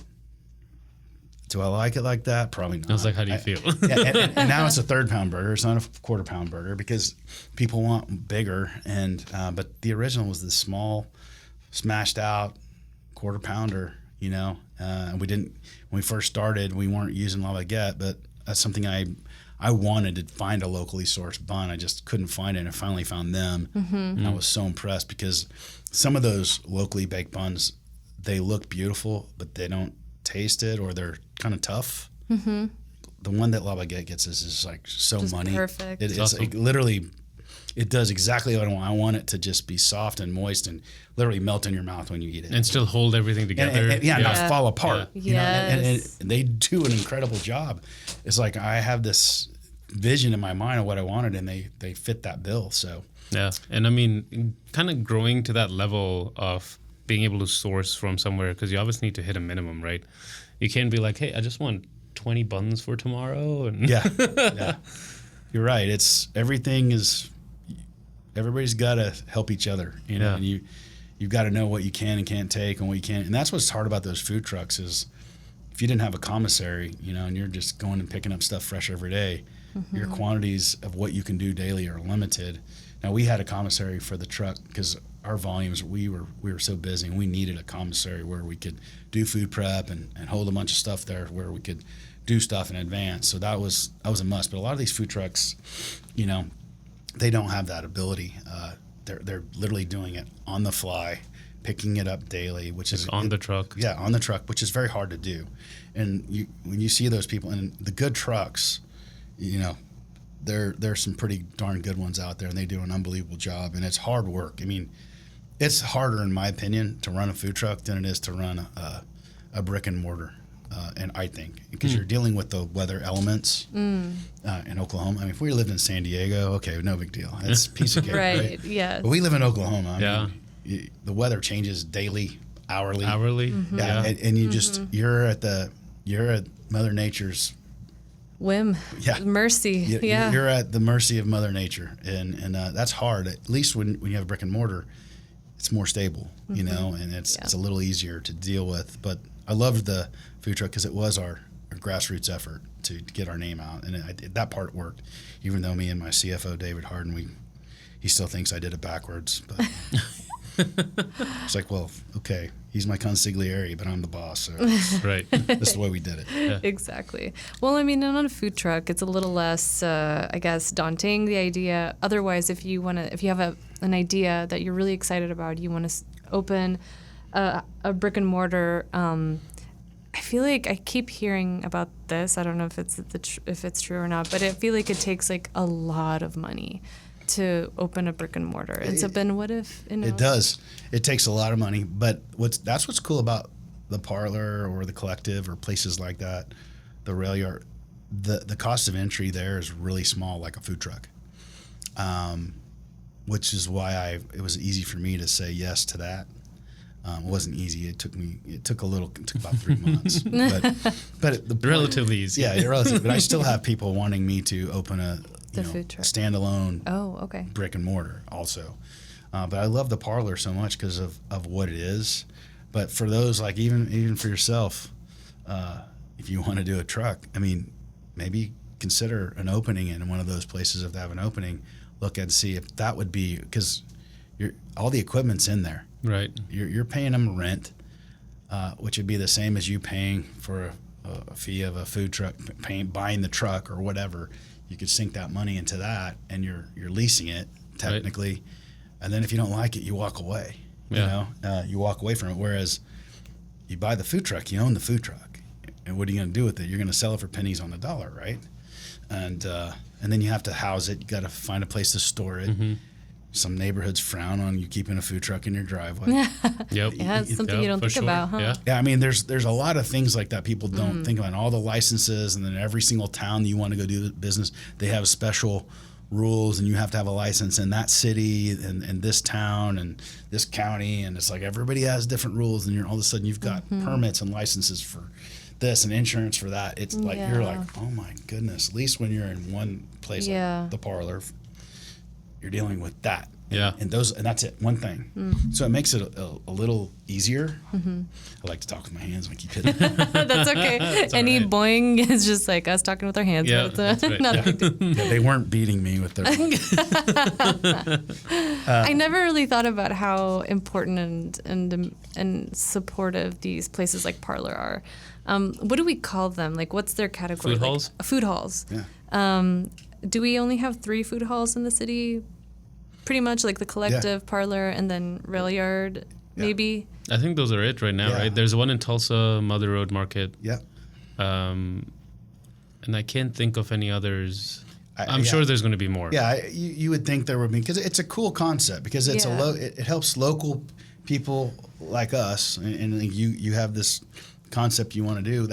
Do I like it like that? Probably not. I was like, how do you feel? And now it's a 1/3 pound burger. It's not a 1/4 pound burger because people want bigger. And but the original was this small, smashed out 1/4 pounder. And we didn't, when we first started, we weren't using La Baguette, but that's something I wanted to find a locally sourced bun. I just couldn't find it, and I finally found them. And I was so impressed because some of those locally baked buns, they look beautiful, but they don't taste it, or they're kind of tough. The one that La Baguette gets is like so just money. Perfect. It's awesome. It literally, it does exactly what I want. I want it to just be soft and moist and literally melt in your mouth when you eat it. And still hold everything together. And not fall apart. Yeah. And they do an incredible job. It's like I have this vision in my mind of what I wanted, and they fit that bill. So yeah. And I mean, kind of growing to that level of being able to source from somewhere, because you obviously need to hit a minimum, right? You can't be like, hey, I just want 20 buns for tomorrow. And yeah. You're right. Everybody's got to help each other, and you've got to know what you can and can't take and what you can't. And that's what's hard about those food trucks is if you didn't have a commissary, and you're just going and picking up stuff fresh every day, your quantities of what you can do daily are limited. Now, we had a commissary for the truck because our volumes, we were so busy, and we needed a commissary where we could do food prep and hold a bunch of stuff there where we could do stuff in advance. So that was a must. But a lot of these food trucks, they don't have that ability. They're literally doing it on the fly, picking it up daily, which is on the truck. Yeah, on the truck, which is very hard to do. And when you see those people in the good trucks, there's some pretty darn good ones out there, and they do an unbelievable job. And it's hard work. I mean, it's harder, in my opinion, to run a food truck than it is to run a brick and mortar. And I think because you're dealing with the weather elements in Oklahoma. I mean, if we lived in San Diego, okay, no big deal. It's a piece of cake, right? Yes. But we live in Oklahoma. I mean, the weather changes daily, hourly. Yeah. And you just you're at Mother Nature's whim. Yeah. Mercy. You're at the mercy of Mother Nature, and that's hard. At least when you have a brick and mortar, it's more stable, and it's a little easier to deal with. But I loved the food truck because it was our grassroots effort to get our name out, and that part worked. Even though me and my CFO David Harden, he still thinks I did it backwards. But it's like, well, okay, he's my consigliere, but I'm the boss. So Right. this is the way we did it. Yeah. Exactly. Well, I mean, on a food truck, it's a little less, I guess, daunting, the idea. Otherwise, if you have an idea that you're really excited about, you want to open a brick and mortar. I feel like I keep hearing about this. I don't know if it's true or not, but I feel like it takes like a lot of money to open a brick and mortar. And so, Ben, what if It does. It takes a lot of money, but that's what's cool about the parlor or the collective or places like that, the rail yard. The cost of entry there is really small, like a food truck, which is why it was easy for me to say yes to that. It wasn't easy. It took about 3 months, but Relatively easy. Yeah, relatively. But I still have people wanting me to open a food truck. standalone okay. brick and mortar also. But I love the parlor so much because of what it is. But for those, like even for yourself, if you want to do a truck, I mean, maybe consider an opening in one of those places. If they have an opening, look and see if that would be, because all the equipment's in there. Right. You're paying them rent, which would be the same as you paying for a fee of a food truck, buying the truck or whatever. You could sink that money into that, and you're leasing it technically. Right. And then if you don't like it, you walk away. Yeah. You walk away from it. Whereas you buy the food truck, you own the food truck, and what are you going to do with it? You're going to sell it for pennies on the dollar, right? And then you have to house it. You got to find a place to store it. Mm-hmm. Some neighborhoods frown on you keeping a food truck in your driveway. Yep. Yeah, it's something you don't think about, huh? Yeah, I mean, there's a lot of things like that people don't think about. All the licenses, and then every single town that you want to go do business, they have special rules, and you have to have a license in that city and this town and this county, and it's like everybody has different rules, and all of a sudden you've got permits and licenses for this and insurance for that. It's like you're like, oh my goodness. At least when you're in one place like the parlor, you're dealing with that. Yeah. And that's it, one thing. So it makes it a little easier. I like to talk with my hands when I keep hitting. That's okay. That's Any right. boing is just like us talking with our hands. Yeah, that's right. They weren't beating me with their I never really thought about how important and supportive these places like Parlor are. What do we call them? Like, what's their category? Food halls? Food halls. Yeah. Do we only have 3 food halls in the city? Pretty much like the collective, Parlor, and then Rail Yard, maybe? I think those are it right now, right? There's one in Tulsa, Mother Road Market. Yeah. And I can't think of any others. I'm sure there's going to be more. Yeah, you would think there would be, because it's a cool concept, because it's it helps local people like us, and you have this concept you want to do.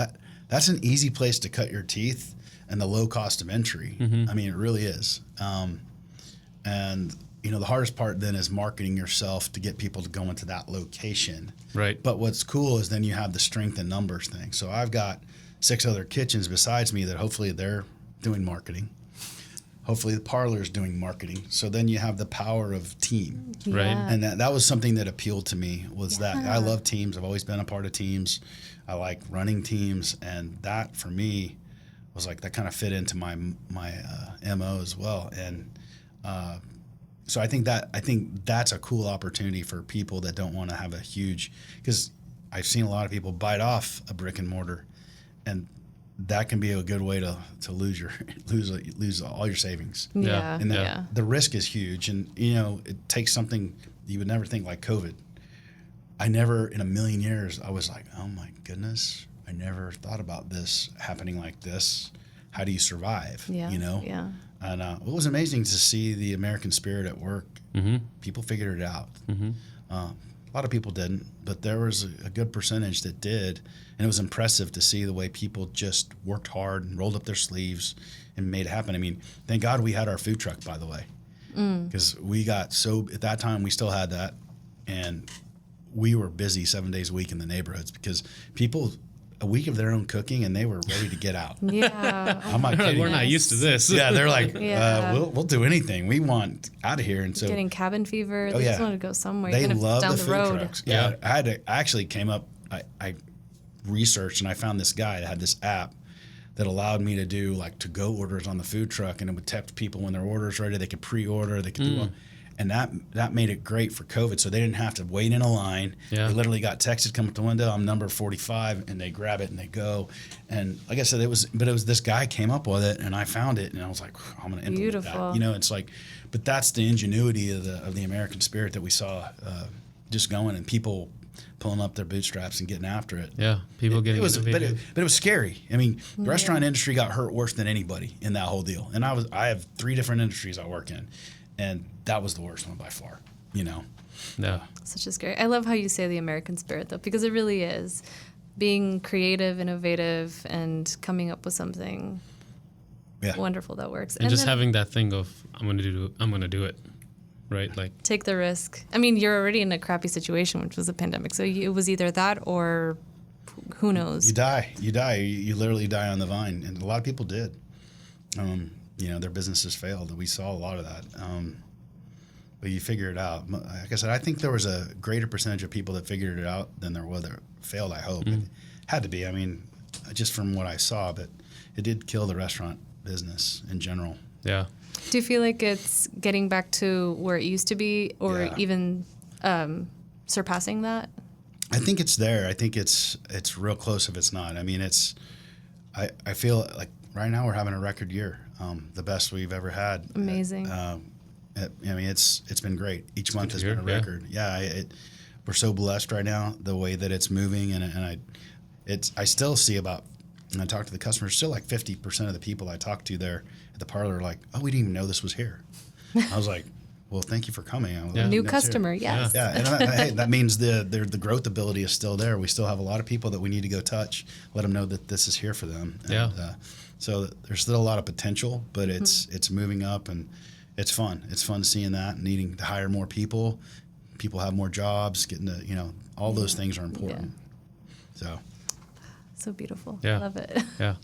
That's an easy place to cut your teeth. And the low cost of entry. I mean, it really is. And the hardest part then is marketing yourself to get people to go into that location. Right. But what's cool is then you have the strength in numbers thing. So I've got 6 other kitchens besides me that hopefully they're doing marketing. Hopefully the parlor is doing marketing. So then you have the power of team. Yeah. Right. And that was something that appealed to me, was that I love teams. I've always been a part of teams. I like running teams. And that for me was like, that kind of fit into my MO as well. And so I think that's a cool opportunity for people that don't want to have a huge, because I've seen a lot of people bite off a brick and mortar, and that can be a good way to lose all your savings. Yeah. And the risk is huge, and it takes something you would never think, like COVID. I never in a million years I was like, oh my goodness, I never thought about this happening like this. How do you survive? Yeah. Yeah. And it was amazing to see the American spirit at work. Mm-hmm. People figured it out. Mm-hmm. A lot of people didn't, but there was a good percentage that did. And it was impressive to see the way people just worked hard and rolled up their sleeves and made it happen. I mean, thank God we had our food truck, by the way, because we got at that time we still had that. And we were busy 7 days a week in the neighborhoods, because people, a week of their own cooking, and they were ready to get out. Yeah. I'm not kidding. We're not used to this. Yeah, they're like, we'll do anything. We want out of here. And so getting cabin fever. They just want to go somewhere. They love down the the food road. trucks. Yeah. I actually came up, I researched, and I found this guy that had this app that allowed me to do like to-go orders on the food truck, and it would text people when their order's ready. They could pre-order. They could do And that made it great for COVID. So they didn't have to wait in a line. Yeah. They literally got texted, come up the window, I'm number 45, and they grab it and they go. And like I said, it was this guy came up with it, and I found it, and I was like, I'm going to implement Beautiful. that. You know, it's like, but that's the ingenuity of the American spirit that we saw just going, and people pulling up their bootstraps and getting after it. Yeah, people getting but it was scary. I mean, the restaurant industry got hurt worse than anybody in that whole deal. And I have 3 different industries I work in, and that was the worst one by far. You know. Yeah. Such a scary. I love how you say the American spirit, though, because it really is being creative, innovative, and coming up with something wonderful that works. And just having that thing of I'm gonna do it, right? Like take the risk. I mean, you're already in a crappy situation, which was a pandemic. So it was either that or who knows. You die. You literally die on the vine, and a lot of people did. You know, their businesses failed. We saw a lot of that. But you figure it out. Like I said, I think there was a greater percentage of people that figured it out than there was that failed, I hope. It had to be. I mean, just from what I saw, but it did kill the restaurant business in general. Yeah. Do you feel like it's getting back to where it used to be, or even surpassing that? I think it's there. I think it's real close if it's not. I mean, I feel like right now we're having a record year, the best we've ever had. Amazing. I mean, it's been great. Each month has been a record. We're so blessed right now the way that it's moving, and I still see about, when I talk to the customers, still like 50% of the people I talk to there at the parlor are like, oh, we didn't even know this was here. I was like, well, thank you for coming. New customer, yes. Yeah, and hey, that means the growth ability is still there. We still have a lot of people that we need to go touch, let them know that this is here for them. And, so there's still a lot of potential, but it's moving up, and it's fun. It's fun seeing that and needing to hire more people. People have more jobs, getting to, you know, all those things are important. Yeah. So beautiful. Yeah. I love it. Yeah.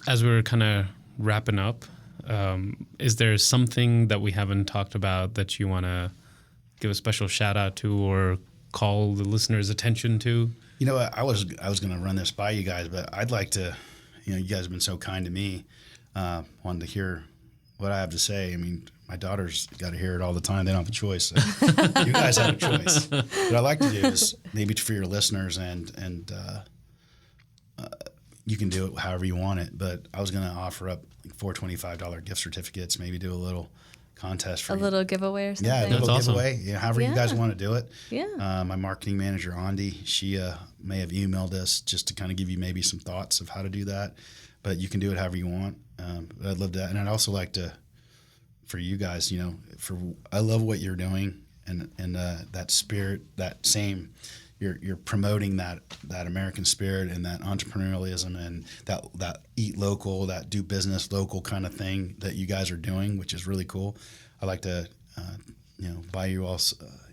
As we're kind of wrapping up, is there something that we haven't talked about that you want to give a special shout out to or call the listeners' attention to? You know, I was going to run this by you guys, but I'd like to, you know, you guys have been so kind to me, wanted to hear what I have to say. I mean, my daughter's got to hear it all the time. They don't have a choice. So you guys have a choice. What I'd like to do is maybe for your listeners, and you can do it however you want it, but I was going to offer up like $425 gift certificates, maybe do a little contest for little giveaway or something. Yeah, a little That's giveaway. Yeah, however you guys want to do it. Yeah. My marketing manager, Andy, she may have emailed us just to kind of give you maybe some thoughts of how to do that, but you can do it however you want. But I'd love to, and I'd also like to, for you guys, you know, I love what you're doing, and that spirit, that same, you're promoting that American spirit and that entrepreneurialism and that eat local, that do business local kind of thing that you guys are doing, which is really cool. I'd like to, you know, buy you all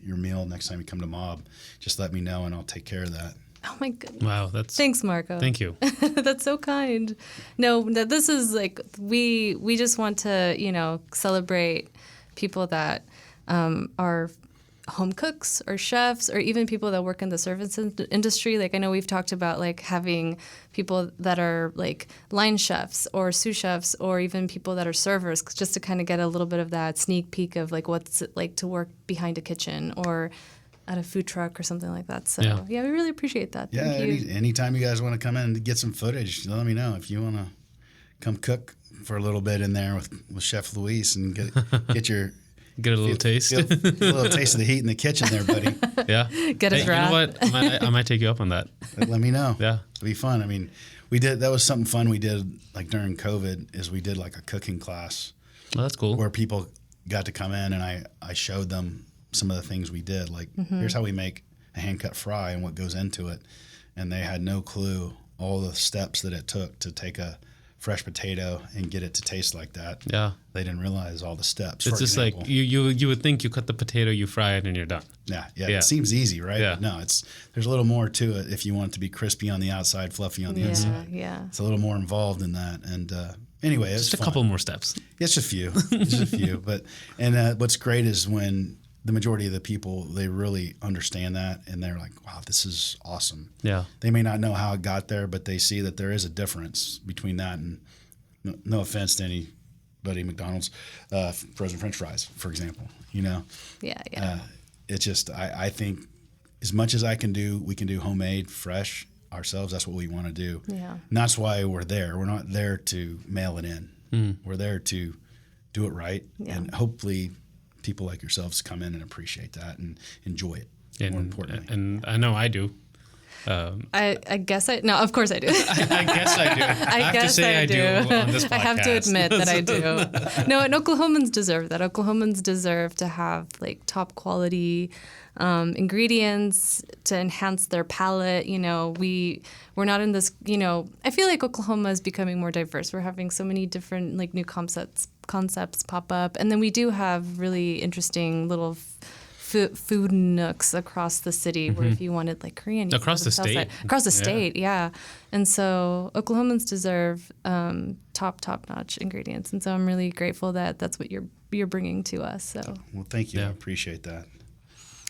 your meal next time you come to Mob. Just let me know, and I'll take care of that. Oh my goodness. Wow, Thanks, Marco. Thank you. That's so kind. No, this is like we just want to, you know, celebrate people that are home cooks or chefs or even people that work in the service industry. Like I know we've talked about like having people that are like line chefs or sous chefs or even people that are servers, just to kind of get a little bit of that sneak peek of like what's it like to work behind a kitchen or at a food truck or something like that. So yeah, we really appreciate that. Yeah, anytime you guys want to come in and get some footage, let me know. If you want to come cook for a little bit in there with Chef Luis and get your get a little taste, a little taste of the heat in the kitchen there, buddy. Yeah, get a draft. You know what? I might take you up on that. Let me know. Yeah, it'll be fun. I mean, that was something fun we did like during COVID. Is we did like a cooking class. Oh, that's cool. Where people got to come in and I showed them some of the things we did. Like, here's how we make a hand-cut fry and what goes into it. And they had no clue all the steps that it took to take a fresh potato and get it to taste like that. Yeah. They didn't realize all the steps. It's just example. Like you would think you cut the potato, you fry it, and you're done. Yeah. It seems easy, right? Yeah. But no, there's a little more to it if you want it to be crispy on the outside, fluffy on the inside. Yeah. It's a little more involved in that. And anyway, it's just a couple more steps. It's just a few. But what's great is when the majority of the people, they really understand that, and they're like, wow, this is awesome. Yeah. They may not know how it got there, but they see that there is a difference between that and no offense to any buddy McDonald's frozen French fries, for example. You know, Yeah. it's just I think as much as I can do, we can do homemade, fresh ourselves. That's what we want to do. Yeah. And that's why we're there. We're not there to mail it in. We're there to do it right, and hopefully people like yourselves come in and appreciate that and enjoy it. And, more importantly, and I know I do. I guess of course I do. I guess I do. I have to guess say I I do on this podcast. I have to admit that I do. No, and Oklahomans deserve that. Oklahomans deserve to have like top quality ingredients to enhance their palate. You know, we're not in this. You know, I feel like Oklahoma is becoming more diverse. We're having so many different like new concepts pop up, and then we do have really interesting little food nooks across the city where if you wanted like Korean, you across the state, state, yeah. And so Oklahomans deserve top notch ingredients, and so I'm really grateful that that's what you're bringing to us. So well, thank you. I appreciate that.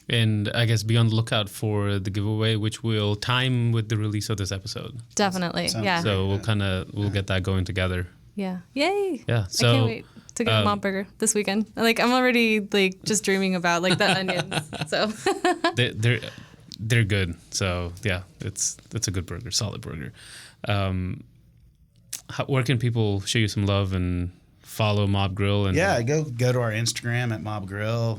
And I guess be on the lookout for the giveaway, which will time with the release of this episode. Definitely, Sounds So we'll get that going together. Yeah, yay! Yeah, so I can't wait to get a mob burger this weekend. Like I'm already like just dreaming about like the onions. So they're good. So yeah, it's a good burger, solid burger. Where can people show you some love and follow Mob Grill? And go to our Instagram at Mob Grill.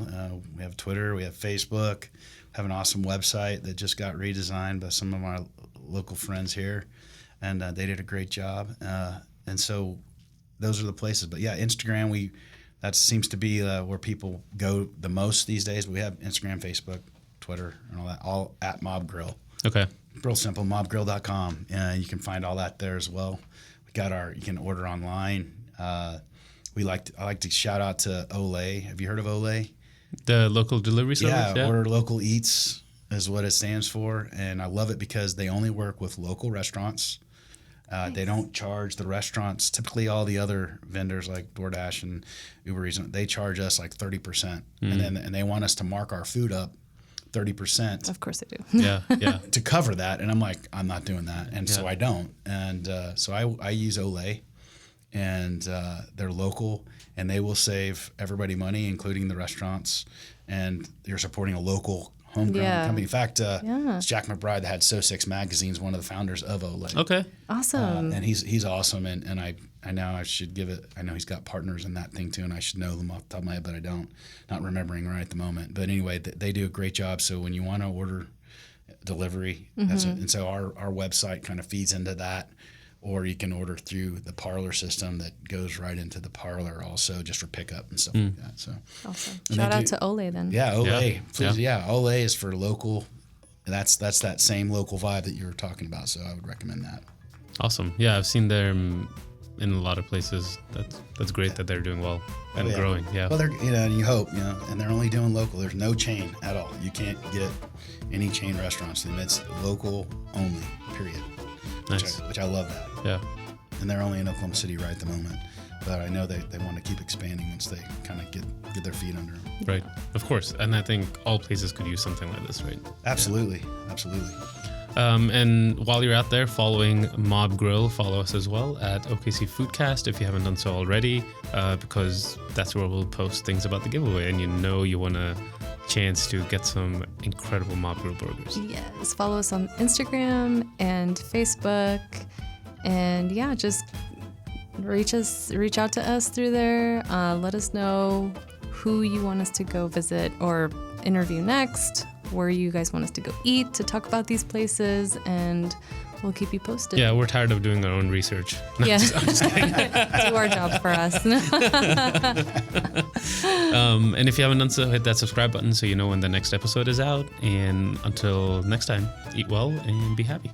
We have Twitter, we have Facebook. We have an awesome website that just got redesigned by some of our local friends here, and they did a great job. And so those are the places. But yeah, Instagram, that seems to be where people go the most these days. We have Instagram, Facebook, Twitter, and all that, all at Mob Grill. Okay. Real simple, mobgrill.com. You can find all that there as well. We got you can order online. I like to shout out to Olay. Have you heard of Olay? The local delivery service? Yeah, Order Local Eats is what it stands for. And I love it because they only work with local restaurants. Nice. They don't charge the restaurants. Typically, all the other vendors like DoorDash and Uber Eats, they charge us like 30%, and they want us to mark our food up 30%. Of course they do. Yeah. To cover that, and I'm like, I'm not doing that, and so I don't. And so I use Olay, and they're local, and they will save everybody money, including the restaurants. And you're supporting a local homegrown company. In fact, it's Jack McBride that had So Six Magazine's one of the founders of Olay. Okay. Awesome. And he's awesome, and I know I should give it. I know he's got partners in that thing too, and I should know them off the top of my head, but I don't. Not remembering right at the moment. But anyway, they do a great job. So when you want to order delivery, that's it. And so our website kind of feeds into that. Or you can order through the Parlor system that goes right into the Parlor also, just for pickup and stuff like that. So awesome. Shout out to Olay then. Yeah, Olay. Yeah. Please, Olay is for local. That's that same local vibe that you were talking about. So I would recommend that. Awesome. Yeah, I've seen them in a lot of places. That's great that they're doing well and growing. Yeah. Well, you hope, and they're only doing local. There's no chain at all. You can't get any chain restaurants. And it's local only. Period. Nice. Which I love that. Yeah. And they're only in Oklahoma City right at the moment. But I know they want to keep expanding once they kind of get their feet under them. Right. Of course. And I think all places could use something like this, right? Absolutely. Yeah. Absolutely. And while you're out there following Mob Grill, follow us as well at OKC Foodcast if you haven't done so already, because that's where we'll post things about the giveaway. And you want a chance to get some incredible Mob Grill burgers. Yes. Follow us on Instagram and Facebook. And just reach out to us through there. Let us know who you want us to go visit or interview next, where you guys want us to go eat, to talk about these places, and we'll keep you posted. Yeah, we're tired of doing our own research. I'm just kidding. Do our job for us. And if you haven't done so, hit that subscribe button so you know when the next episode is out. And until next time, eat well and be happy.